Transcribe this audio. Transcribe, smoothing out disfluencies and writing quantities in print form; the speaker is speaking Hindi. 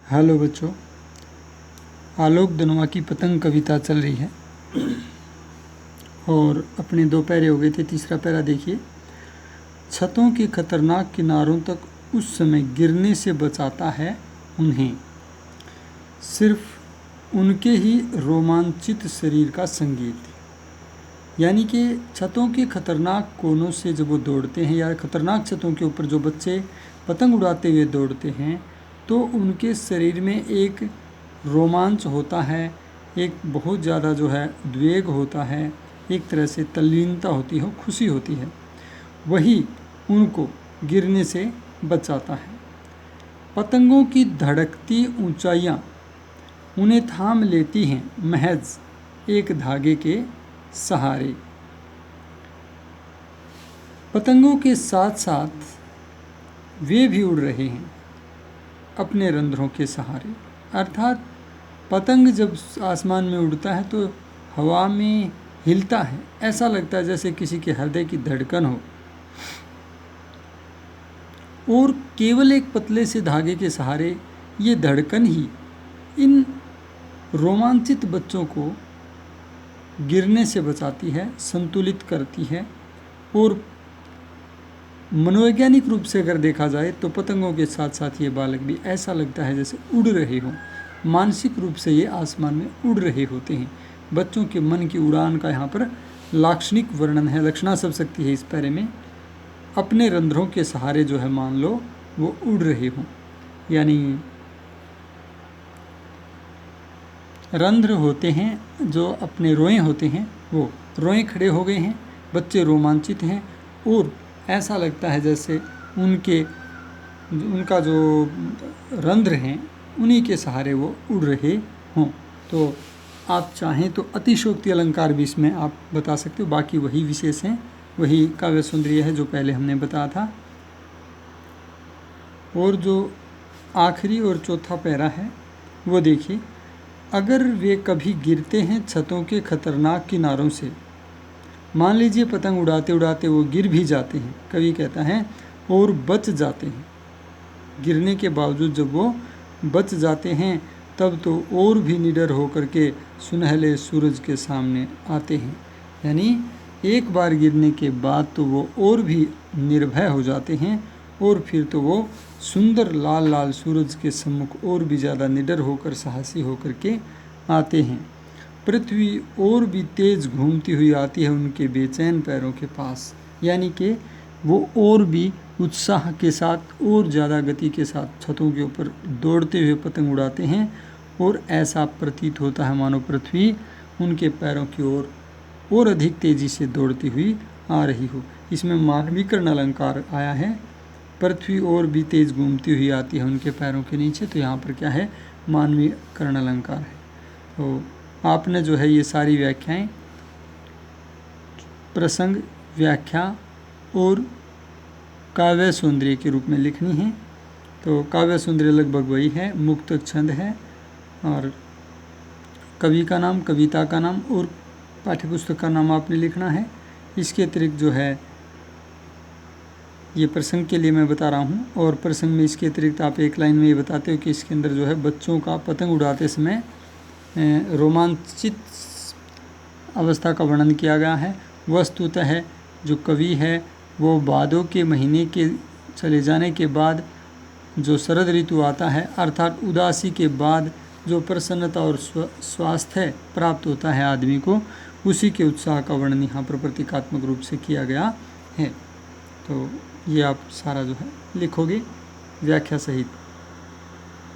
हेलो बच्चों, आलोक दनवा की पतंग कविता चल रही है और अपने 2 पैरे हो गए थे। तीसरा पैरा देखिए। छतों के खतरनाक किनारों तक उस समय गिरने से बचाता है उन्हें, सिर्फ उनके ही रोमांचित शरीर का संगीत। यानी कि छतों के खतरनाक कोनों से जब वो दौड़ते हैं या खतरनाक छतों के ऊपर जो बच्चे पतंग उड़ाते हुए दौड़ते हैं तो उनके शरीर में एक रोमांच होता है, एक बहुत ज़्यादा जो है उद्वेग होता है, एक तरह से तल्लीनता होती है, खुशी होती है। वही उनको गिरने से बचाता है। पतंगों की धड़कती ऊंचाइयां उन्हें थाम लेती हैं महज एक धागे के सहारे। पतंगों के साथ साथ वे भी उड़ रहे हैं अपने रंध्रों के सहारे। अर्थात पतंग जब आसमान में उड़ता है तो हवा में हिलता है, ऐसा लगता है जैसे किसी के हृदय की धड़कन हो। और केवल एक पतले से धागे के सहारे ये धड़कन ही इन रोमांचित बच्चों को गिरने से बचाती है, संतुलित करती है। और मनोवैज्ञानिक रूप से अगर देखा जाए तो पतंगों के साथ साथ ये बालक भी ऐसा लगता है जैसे उड़ रहे हों। मानसिक रूप से ये आसमान में उड़ रहे होते हैं। बच्चों के मन की उड़ान का यहाँ पर लाक्षणिक वर्णन है, लक्षणा सब शक्ति है इस पैरे में। अपने रंध्रों के सहारे जो है मान लो वो उड़ रहे हों, यानी रंध्र होते हैं जो अपने रोए होते हैं, वो रोए खड़े हो गए हैं, बच्चे रोमांचित हैं और ऐसा लगता है जैसे उनका जो रंध्र हैं उन्हीं के सहारे वो उड़ रहे हों। तो आप चाहें तो अतिशयोक्ति अलंकार भी इसमें आप बता सकते हो। बाकी वही विशेष हैं, वही काव्य सौंदर्य है जो पहले हमने बताया था। और जो आखिरी और चौथा पैरा है वो देखिए। अगर वे कभी गिरते हैं छतों के खतरनाक किनारों से, मान लीजिए पतंग उड़ाते उड़ाते वो गिर भी जाते हैं, कवि कहता है और बच जाते हैं। गिरने के बावजूद जब वो बच जाते हैं तब तो और भी निडर होकर के सुनहले सूरज के सामने आते हैं। यानी एक बार गिरने के बाद तो वो और भी निर्भय हो जाते हैं और फिर तो वो सुंदर लाल लाल सूरज के सम्मुख और भी ज़्यादा निडर होकर, साहसी होकर के आते हैं। पृथ्वी और भी तेज घूमती हुई आती है उनके बेचैन पैरों के पास। यानी कि वो और भी उत्साह के साथ और ज़्यादा गति के साथ छतों के ऊपर दौड़ते हुए पतंग उड़ाते हैं और ऐसा प्रतीत होता है मानो पृथ्वी उनके पैरों की ओर और अधिक तेज़ी से दौड़ती हुई आ रही हो। इसमें मानवीकरण अलंकार आया है, पृथ्वी और भी तेज घूमती हुई आती है उनके पैरों के नीचे। तो यहाँ पर क्या है, मानवीकरण अलंकार है। तो आपने जो है ये सारी व्याख्याएं प्रसंग, व्याख्या और काव्य सौंदर्य के रूप में लिखनी है। तो काव्य सौंदर्य लगभग वही है, मुक्त छंद है और कवि का नाम, कविता का नाम और पाठ्यपुस्तक का नाम आपने लिखना है। इसके अतिरिक्त जो है ये प्रसंग के लिए मैं बता रहा हूँ और प्रसंग में इसके अतिरिक्त आप एक लाइन में ये बताते हो कि इसके अंदर जो है बच्चों का पतंग उड़ाते समय रोमांचित अवस्था का वर्णन किया गया है। वस्तुतः है जो कवि है वो भादों के महीने के चले जाने के बाद जो शरद ऋतु आता है, अर्थात उदासी के बाद जो प्रसन्नता और स्वास्थ्य प्राप्त होता है आदमी को, उसी के उत्साह का वर्णन यहाँ पर प्रतीकात्मक रूप से किया गया है। तो ये आप सारा जो है लिखोगे व्याख्या सहित।